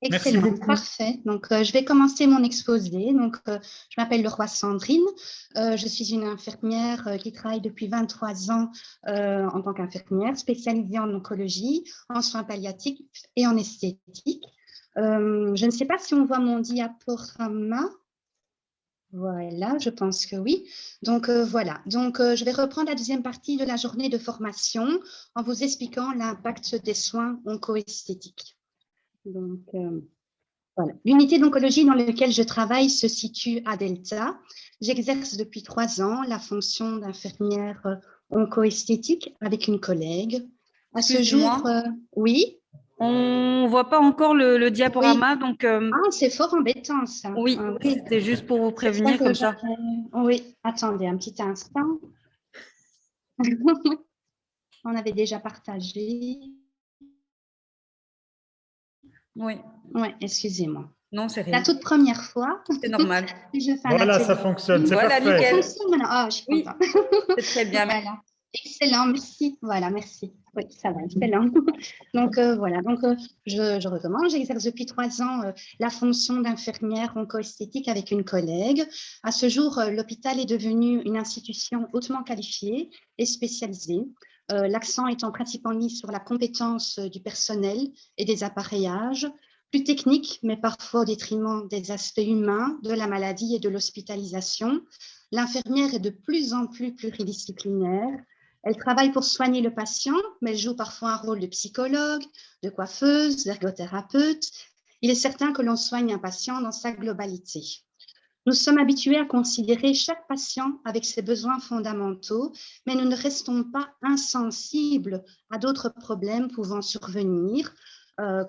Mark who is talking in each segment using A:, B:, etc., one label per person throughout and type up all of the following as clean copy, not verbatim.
A: Merci
B: Excellent,
A: beaucoup.
B: parfait. Donc, je vais commencer mon exposé. Donc, je m'appelle Leroy Sandrine. Je suis une infirmière qui travaille depuis 23 ans en tant qu'infirmière spécialisée en oncologie, en soins palliatifs et en esthétique. Je ne sais pas si on voit mon diaporama. Voilà, je pense que oui. Donc, voilà. Donc, je vais reprendre la deuxième partie de la journée de formation en vous expliquant l'impact des soins oncoesthétiques. Donc, voilà. L'unité d'oncologie dans laquelle je travaille se situe à Delta. J'exerce depuis 3 ans la fonction d'infirmière oncoesthétique avec une collègue. À ce jour,
A: Excusez-moi,
B: oui,
A: on ne voit pas encore le
B: oui.
A: diaporama, donc
B: Ah, c'est fort embêtant ça.
A: oui,
B: Ah, oui,
A: c'était juste pour vous
B: c'est ça
A: prévenir
B: que
A: comme ça.
B: j'aurais. Oui, attendez un petit instant. On avait déjà partagé.
A: Oui,
B: Oui, excusez-moi.
A: non, c'est
B: La
A: rien,
B: toute première fois
A: c'est normal.
B: que je fais un
C: Voilà, ça
B: atelier.
C: fonctionne, c'est
A: Voilà,
B: Ça
C: parfait.
A: nickel.
B: fonctionne maintenant. Ah, je suis
A: Oui,
B: contente.
A: c'est très bien.
B: Voilà. Excellent, merci. Voilà, merci. Oui, ça va, excellent. Donc, voilà, donc je recommence. J'exerce depuis 3 ans la fonction d'infirmière oncoesthétique avec une collègue. À ce jour, l'hôpital est devenu une institution hautement qualifiée et spécialisée. L'accent étant principalement mis sur la compétence du personnel et des appareillages, plus technique, mais parfois au détriment des aspects humains, de la maladie et de l'hospitalisation. L'infirmière est de plus en plus pluridisciplinaire. Elle travaille pour soigner le patient, mais elle joue parfois un rôle de psychologue, de coiffeuse, d'ergothérapeute. Il est certain que l'on soigne un patient dans sa globalité. Nous sommes habitués à considérer chaque patient avec ses besoins fondamentaux, mais nous ne restons pas insensibles à d'autres problèmes pouvant survenir,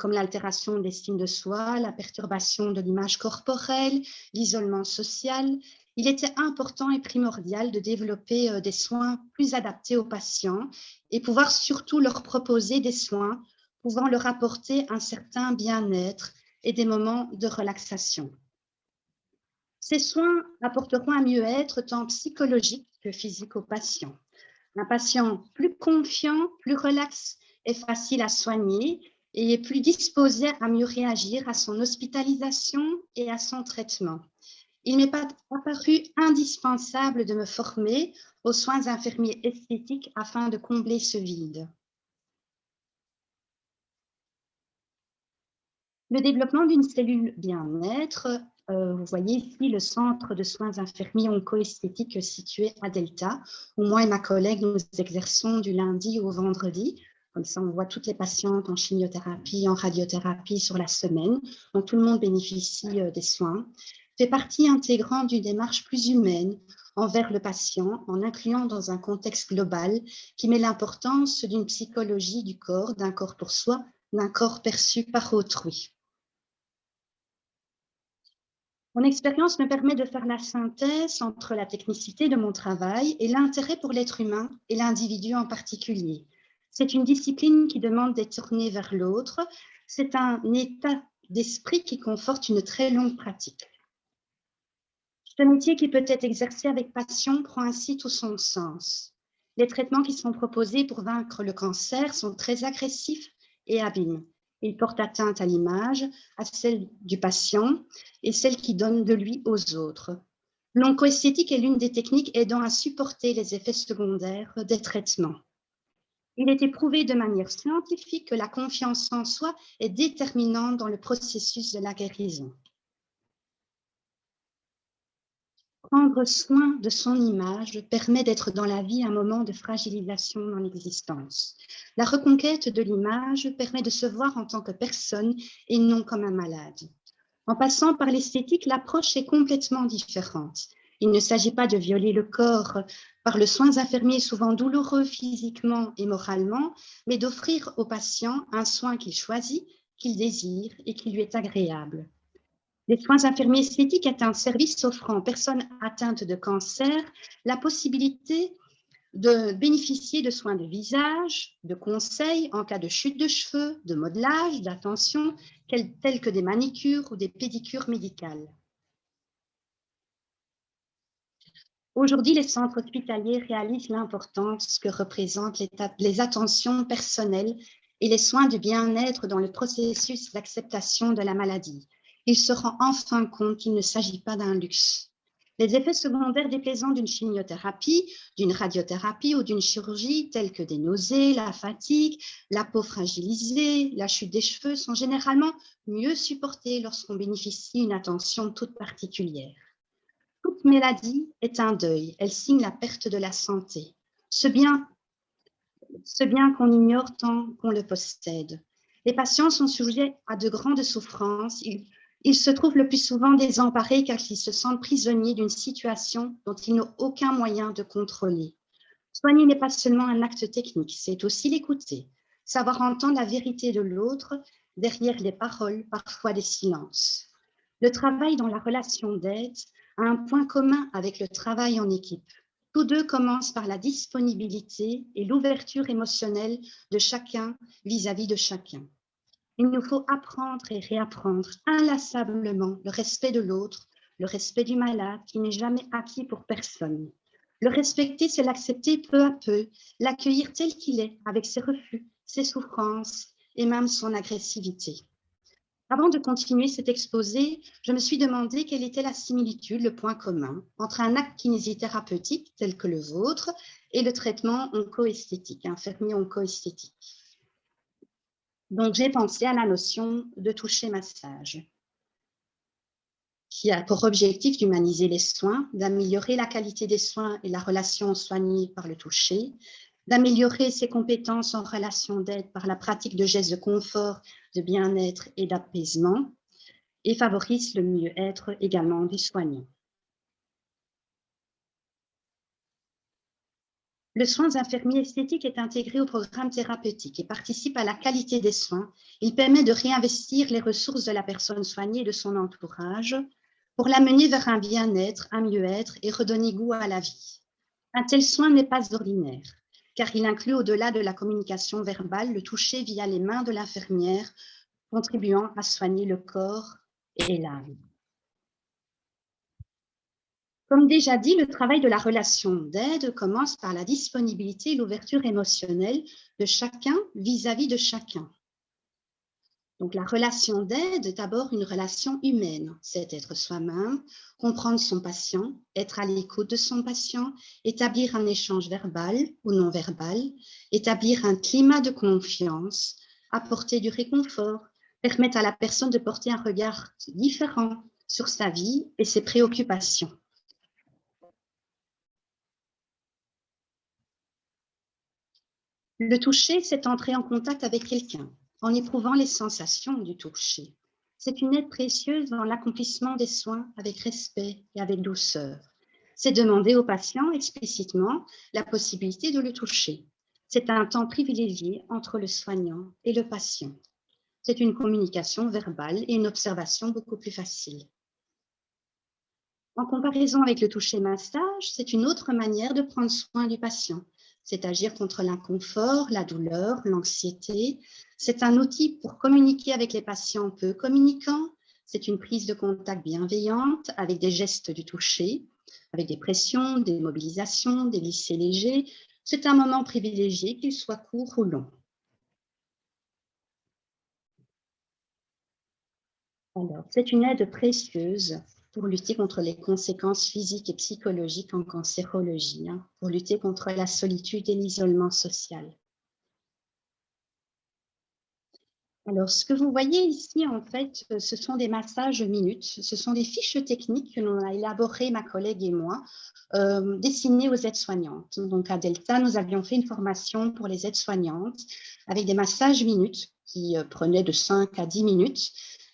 B: comme l'altération de l'estime de soi, la perturbation de l'image corporelle, l'isolement social. Il était important et primordial de développer des soins plus adaptés aux patients et pouvoir surtout leur proposer des soins pouvant leur apporter un certain bien-être et des moments de relaxation. Ces soins apporteront un mieux-être tant psychologique que physique au patient. Un patient plus confiant, plus relax est facile à soigner et est plus disposé à mieux réagir à son hospitalisation et à son traitement. Il m'est apparu indispensable de me former aux soins infirmiers esthétiques afin de combler ce vide. Le développement d'une cellule bien-être, vous voyez ici le centre de soins infirmiers onco-esthétiques situé à Delta, où moi et ma collègue, nous exerçons du lundi au vendredi. Comme ça, on voit toutes les patientes en chimiothérapie, en radiothérapie sur la semaine. Donc, tout le monde bénéficie des soins. Fait partie intégrante d'une démarche plus humaine envers le patient, en incluant dans un contexte global qui met l'importance d'une psychologie du corps, d'un corps pour soi, d'un corps perçu par autrui. Mon expérience me permet de faire la synthèse entre la technicité de mon travail et l'intérêt pour l'être humain et l'individu en particulier. C'est une discipline qui demande d'être tournée vers l'autre. C'est un état d'esprit qui conforte une très longue pratique. Ce métier qui peut être exercé avec passion prend ainsi tout son sens. Les traitements qui sont proposés pour vaincre le cancer sont très agressifs et abîmes. Ils portent atteinte à l'image, à celle du patient et celle qui donne de lui aux autres. L'oncoesthétique est l'une des techniques aidant à supporter les effets secondaires des traitements. Il est éprouvé de manière scientifique que la confiance en soi est déterminante dans le processus de la guérison. Prendre soin de son image permet d'être dans la vie un moment de fragilisation dans l'existence. La reconquête de l'image permet de se voir en tant que personne et non comme un malade. En passant par l'esthétique, l'approche est complètement différente. Il ne s'agit pas de violer le corps par le soin infirmier souvent douloureux physiquement et moralement, mais d'offrir au patient un soin qu'il choisit, qu'il désire et qui lui est agréable. Les soins infirmiers esthétiques est un service offrant aux personnes atteintes de cancer la possibilité de bénéficier de soins de visage, de conseils en cas de chute de cheveux, de modelage, d'attention, tels que des manicures ou des pédicures médicales. Aujourd'hui, les centres hospitaliers réalisent l'importance que représentent les attentions personnelles et les soins du bien-être dans le processus d'acceptation de la maladie. Il se rend enfin compte qu'il ne s'agit pas d'un luxe. Les effets secondaires déplaisants d'une chimiothérapie, d'une radiothérapie ou d'une chirurgie, tels que des nausées, la fatigue, la peau fragilisée, la chute des cheveux, sont généralement mieux supportés lorsqu'on bénéficie d'une attention toute particulière. Toute maladie est un deuil, elle signe la perte de la santé. Ce bien qu'on ignore tant qu'on le possède. Les patients sont sujets à de grandes souffrances. Ils se trouvent le plus souvent désemparés car ils se sentent prisonniers d'une situation dont ils n'ont aucun moyen de contrôler. Soigner n'est pas seulement un acte technique, c'est aussi l'écouter, savoir entendre la vérité de l'autre derrière les paroles, parfois des silences. Le travail dans la relation d'aide a un point commun avec le travail en équipe. Tous deux commencent par la disponibilité et l'ouverture émotionnelle de chacun vis-à-vis de chacun. Il nous faut apprendre et réapprendre inlassablement le respect de l'autre, le respect du malade qui n'est jamais acquis pour personne. Le respecter, c'est l'accepter peu à peu, l'accueillir tel qu'il est, avec ses refus, ses souffrances et même son agressivité. Avant de continuer cet exposé, je me suis demandé quelle était la similitude, le point commun entre un acte kinésithérapeutique tel que le vôtre et le traitement oncoesthétique, infirmier oncoesthétique. Donc, j'ai pensé à la notion de toucher-massage, qui a pour objectif d'humaniser les soins, d'améliorer la qualité des soins et la relation soignée par le toucher, d'améliorer ses compétences en relation d'aide par la pratique de gestes de confort, de bien-être et d'apaisement, et favorise le mieux-être également du soignant. Le soin infirmier esthétique est intégré au programme thérapeutique et participe à la qualité des soins. Il permet de réinvestir les ressources de la personne soignée et de son entourage pour l'amener vers un bien-être, un mieux-être et redonner goût à la vie. Un tel soin n'est pas ordinaire, car il inclut au-delà de la communication verbale le toucher via les mains de l'infirmière, contribuant à soigner le corps et l'âme. Comme déjà dit, le travail de la relation d'aide commence par la disponibilité et l'ouverture émotionnelle de chacun vis-à-vis de chacun. Donc la relation d'aide est d'abord une relation humaine, c'est être soi-même, comprendre son patient, être à l'écoute de son patient, établir un échange verbal ou non verbal, établir un climat de confiance, apporter du réconfort, permettre à la personne de porter un regard différent sur sa vie et ses préoccupations. Le toucher, c'est entrer en contact avec quelqu'un, en éprouvant les sensations du toucher. C'est une aide précieuse dans l'accomplissement des soins avec respect et avec douceur. C'est demander au patient explicitement la possibilité de le toucher. C'est un temps privilégié entre le soignant et le patient. C'est une communication verbale et une observation beaucoup plus facile. En comparaison avec le toucher-massage, c'est une autre manière de prendre soin du patient. C'est agir contre l'inconfort, la douleur, l'anxiété. C'est un outil pour communiquer avec les patients peu communicants. C'est une prise de contact bienveillante avec des gestes du toucher, avec des pressions, des mobilisations, des lissés légers. C'est un moment privilégié, qu'il soit court ou long. Alors, c'est une aide précieuse pour lutter contre les conséquences physiques et psychologiques en cancérologie, pour lutter contre la solitude et l'isolement social. Alors, ce que vous voyez ici, en fait, ce sont des massages minutes. Ce sont des fiches techniques que l'on a élaborées, ma collègue et moi, destinées aux aides-soignantes. Donc, à Delta, nous avions fait une formation pour les aides-soignantes avec des massages minutes qui prenaient de 5 à 10 minutes.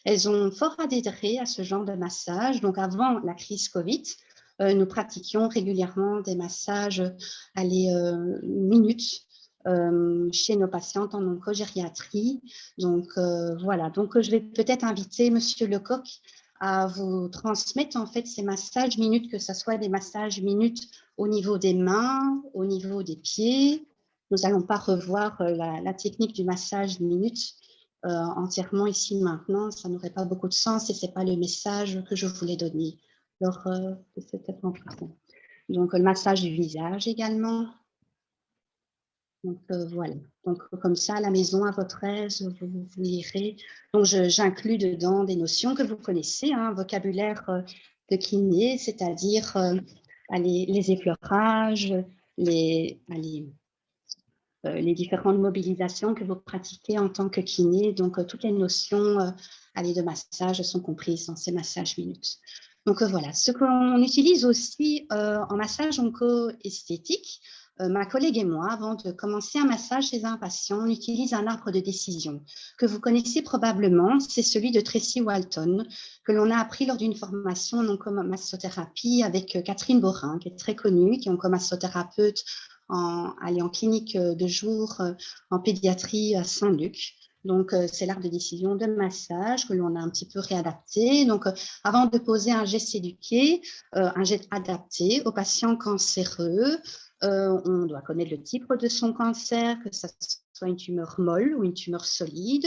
B: Elles ont fort adhéré à ce genre de massage. Donc, avant la crise Covid, nous pratiquions régulièrement des massages à les minutes chez nos patientes en oncogériatrie. Donc, voilà. Donc, je vais peut-être inviter Monsieur Lecoq à vous transmettre en fait ces massages minutes, que ce soit des massages minutes au niveau des mains, au niveau des pieds. Nous n'allons pas revoir la technique du massage minute entièrement ici maintenant, ça n'aurait pas beaucoup de sens et ce n'est pas le message que je voulais donner. Alors, c'est peut-être en plus. Donc, le massage du visage également. Donc, voilà. Donc, comme ça, à la maison, à votre aise, vous lirez. Donc, j'inclus dedans des notions que vous connaissez, un vocabulaire de kiné, c'est-à-dire les effleurages, les différentes mobilisations que vous pratiquez en tant que kiné. Donc, toutes les notions de massage sont comprises dans ces massages minutes. Donc, voilà. Ce qu'on utilise aussi en massage onco-esthétique, ma collègue et moi, avant de commencer un massage chez un patient, on utilise un arbre de décision que vous connaissez probablement. C'est celui de Tracy Walton, que l'on a appris lors d'une formation en oncomassothérapie avec Catherine Borin, qui est très connue, qui est oncomassothérapeute en clinique de jour en pédiatrie à Saint-Luc. Donc, c'est l'arbre de décision de massage que l'on a un petit peu réadapté. Donc, avant de poser un geste éduqué, un geste adapté aux patients cancéreux, on doit connaître le type de son cancer, que ce soit une tumeur molle ou une tumeur solide,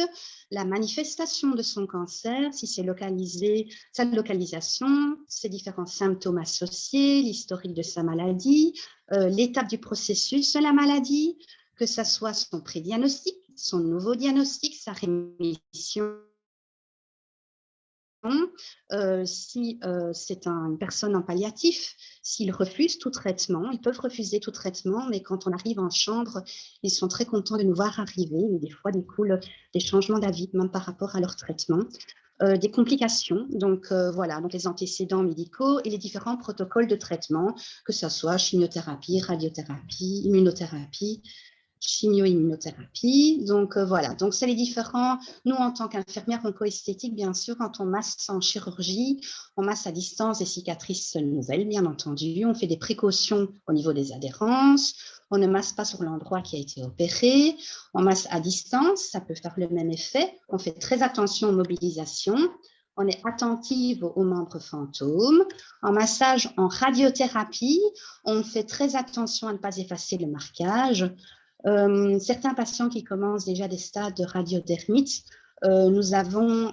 B: la manifestation de son cancer, si c'est localisé, sa localisation, ses différents symptômes associés, l'historique de sa maladie, l'étape du processus de la maladie, que ce soit son prédiagnostic, son nouveau diagnostic, sa rémission. Si c'est une personne en palliatif, s'ils refusent tout traitement, ils peuvent refuser tout traitement, mais quand on arrive en chambre, ils sont très contents de nous voir arriver, mais des fois découlent des changements d'avis, même par rapport à leur traitement. Des complications, donc voilà, donc les antécédents médicaux et les différents protocoles de traitement, que ce soit chimiothérapie, radiothérapie, immunothérapie, chimio-immunothérapie. Donc, voilà. Donc, c'est les différents. Nous, en tant qu'infirmière onco-esthétique, bien sûr, quand on masse en chirurgie, on masse à distance des cicatrices nouvelles, bien entendu. On fait des précautions au niveau des adhérences. On ne masse pas sur l'endroit qui a été opéré. On masse à distance. Ça peut faire le même effet. On fait très attention aux mobilisations. On est attentive aux membres fantômes. En massage en radiothérapie, on fait très attention à ne pas effacer le marquage. Certains patients qui commencent déjà des stades de radiodermite, nous avons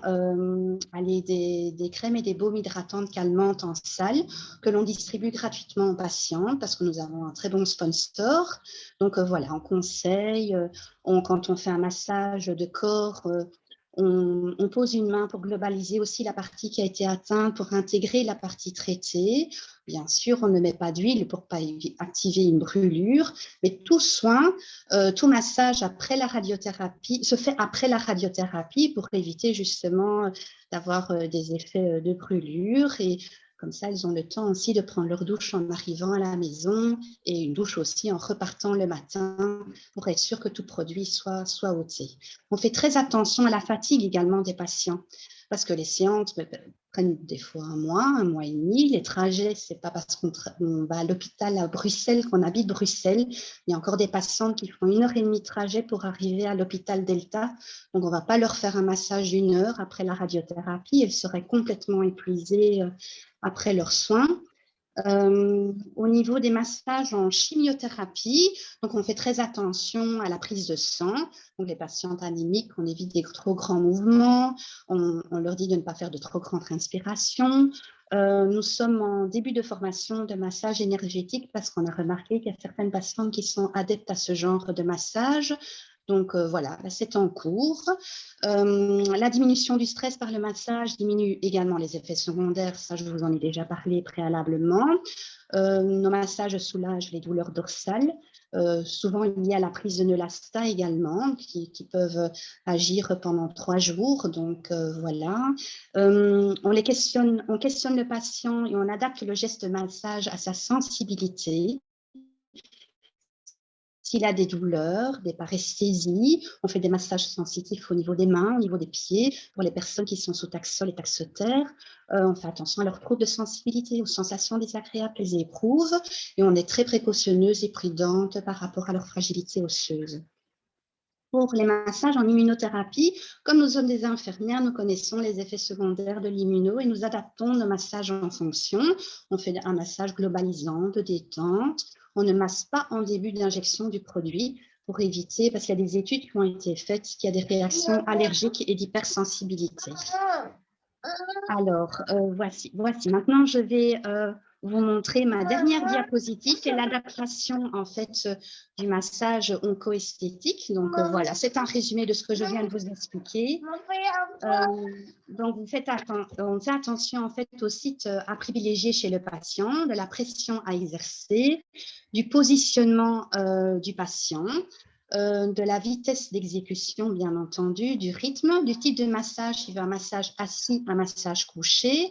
B: des crèmes et des baumes hydratantes calmantes en salle que l'on distribue gratuitement aux patients parce que nous avons un très bon sponsor. Donc voilà, on conseille, quand on fait un massage de corps, on pose une main pour globaliser aussi la partie qui a été atteinte, pour intégrer la partie traitée. Bien sûr, on ne met pas d'huile pour ne pas activer une brûlure, mais tout soin, tout massage après la radiothérapie se fait après la radiothérapie pour éviter justement d'avoir des effets de brûlure. Et comme ça, ils ont le temps aussi de prendre leur douche en arrivant à la maison et une douche aussi en repartant le matin pour être sûr que tout produit soit ôté. On fait très attention à la fatigue également des patients parce que les séances prennent des fois un mois et demi. Les trajets, ce n'est pas parce qu'on va à l'hôpital à Bruxelles qu'on habite Bruxelles. Il y a encore des patientes qui font 1h30 de trajet pour arriver à l'hôpital Delta. Donc, on ne va pas leur faire un massage d'1 heure après la radiothérapie. Elles seraient complètement épuisées après leurs soins. Au niveau des massages en chimiothérapie, donc on fait très attention à la prise de sang. Donc les patientes anémiques, on évite des trop grands mouvements, on leur dit de ne pas faire de trop grandes respirations. Nous sommes en début de formation de massage énergétique parce qu'on a remarqué qu'il y a certaines patientes qui sont adeptes à ce genre de massage. Donc voilà, c'est en cours. La diminution du stress par le massage diminue également les effets secondaires, ça je vous en ai déjà parlé préalablement. Nos massages soulagent les douleurs dorsales, souvent liées à la prise de Neulasta également, qui peuvent agir pendant 3 jours. Donc voilà, on questionne le patient et on adapte le geste de massage à sa sensibilité. S'il a des douleurs, des paresthésies, on fait des massages sensitifs au niveau des mains, au niveau des pieds, pour les personnes qui sont sous taxol et taxotère. On fait attention à leurs troubles de sensibilité, aux sensations désagréables qu'elles éprouvent, et on est très précautionneuse et prudente par rapport à leur fragilité osseuse. Pour les massages en immunothérapie, comme nous sommes des infirmières, nous connaissons les effets secondaires de l'immuno et nous adaptons nos massages en fonction. On fait un massage globalisant, de détente. On ne masse pas en début d'injection du produit pour éviter, parce qu'il y a des études qui ont été faites, qu'il y a des réactions allergiques et d'hypersensibilité. Alors, voici. Maintenant, je vais vous montrer ma dernière diapositive, qui est l'adaptation en fait du massage oncoesthétique. Donc voilà, c'est un résumé de ce que je viens de vous expliquer. Donc on fait attention en fait au site à privilégier chez le patient, de la pression à exercer, du positionnement du patient, de la vitesse d'exécution, bien entendu, du rythme, du type de massage, il y a un massage assis, un massage couché,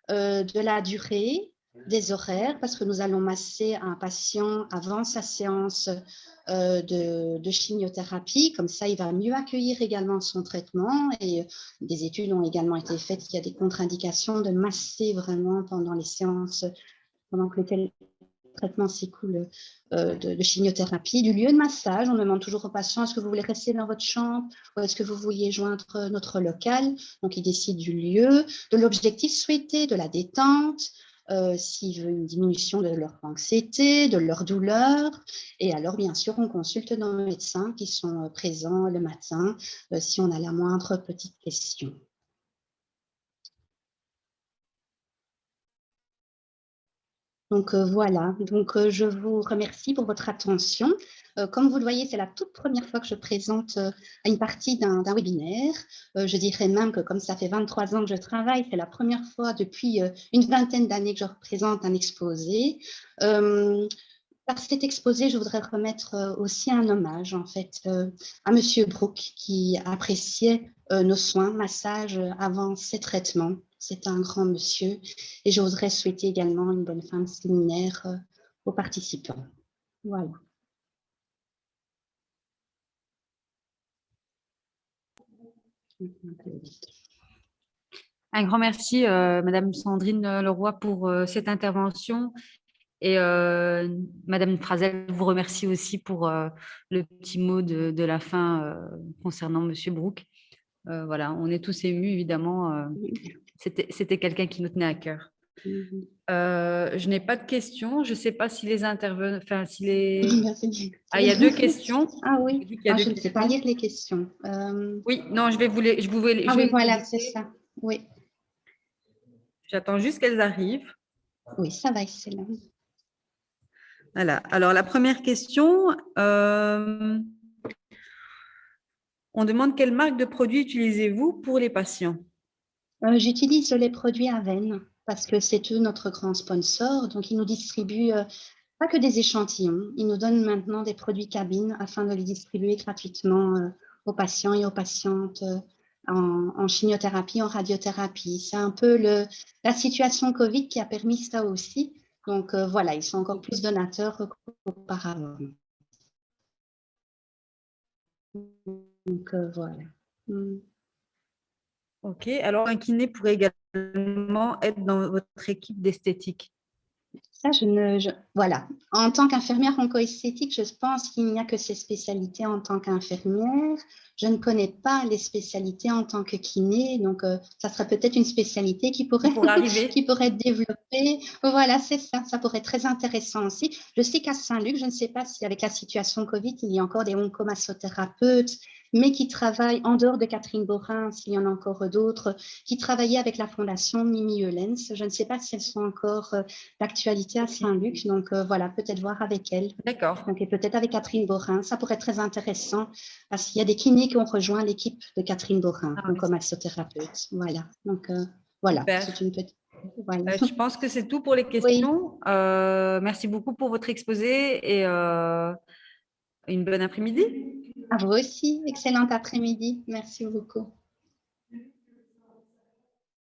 B: de la durée, des horaires, parce que nous allons masser un patient avant sa séance de chimiothérapie, comme ça il va mieux accueillir également son traitement, et des études ont également été faites, il y a des contre-indications de masser vraiment pendant les séances, pendant que le traitement s'écoule de chimiothérapie, du lieu de massage. On demande toujours aux patients, est-ce que vous voulez rester dans votre chambre ou est-ce que vous vouliez joindre notre local? Donc, ils décident du lieu, de l'objectif souhaité, de la détente, s'ils veulent une diminution de leur anxiété, de leur douleur. Et alors, bien sûr, on consulte nos médecins qui sont présents le matin si on a la moindre petite question. Donc voilà, donc je vous remercie pour votre attention. Comme vous le voyez, c'est la toute première fois que je présente une partie d'un webinaire. Je dirais même que comme ça fait 23 ans que je travaille, c'est la première fois depuis une vingtaine d'années que je représente un exposé. Par cet exposé, je voudrais remettre aussi un hommage en fait à Monsieur Brook qui appréciait nos soins, massages avant ses traitements. C'est un grand monsieur et je voudrais souhaiter également une bonne fin de séminaire aux participants. Voilà.
A: Un grand merci, Madame Sandrine Leroy, pour cette intervention. Et Madame Frazel vous remercie aussi pour le petit mot de la fin concernant Monsieur Brook. Voilà, on est tous émus, évidemment. C'était quelqu'un qui nous tenait à cœur. Je n'ai pas de questions. Je ne sais pas si les intervenants... Enfin, si les... Ah, il y a 2 questions.
B: Ah oui, je ne sais pas lire les questions.
A: Oui, non, je vais vous les...
B: Ah oui, voilà, c'est ça. Oui.
A: J'attends juste qu'elles arrivent.
B: Oui, ça va, excellent.
A: Voilà. Alors, la première question, on demande quelle marque de produit utilisez-vous pour les patients?
B: J'utilise les produits Aven parce que c'est eux notre grand sponsor. Donc, ils nous distribuent pas que des échantillons. Ils nous donnent maintenant des produits cabines afin de les distribuer gratuitement aux patients et aux patientes en chimiothérapie, en radiothérapie. C'est un peu la situation Covid qui a permis ça aussi. Donc, voilà, ils sont encore plus donateurs qu'auparavant. Donc, voilà.
A: Ok, alors un kiné pourrait également être dans votre équipe d'esthétique.
B: Ça, voilà. En tant qu'infirmière oncoesthétique, je pense qu'il n'y a que ces spécialités en tant qu'infirmière. Je ne connais pas les spécialités en tant que kiné, donc ça serait peut-être une spécialité qui pourrait être développée. Voilà, c'est ça. Ça pourrait être très intéressant aussi. Je sais qu'à Saint-Luc, je ne sais pas si avec la situation Covid, il y a encore des oncomassothérapeutes, mais qui travaillent en dehors de Catherine Borin, s'il y en a encore d'autres, qui travaillaient avec la fondation Mimi Eulens. Je ne sais pas si elles sont encore d'actualité à Saint-Luc, donc voilà, peut-être voir avec elles.
A: D'accord.
B: Donc, et peut-être avec Catherine Borin, ça pourrait être très intéressant parce qu'il y a des kinés qui ont rejoint l'équipe de Catherine Borin, comme massothérapeute. Voilà, donc voilà, c'est une petite... Voilà.
A: Je pense que c'est tout pour les questions. Oui. Merci beaucoup pour votre exposé et une bonne après-midi.
B: À vous aussi, excellent après-midi. Merci beaucoup.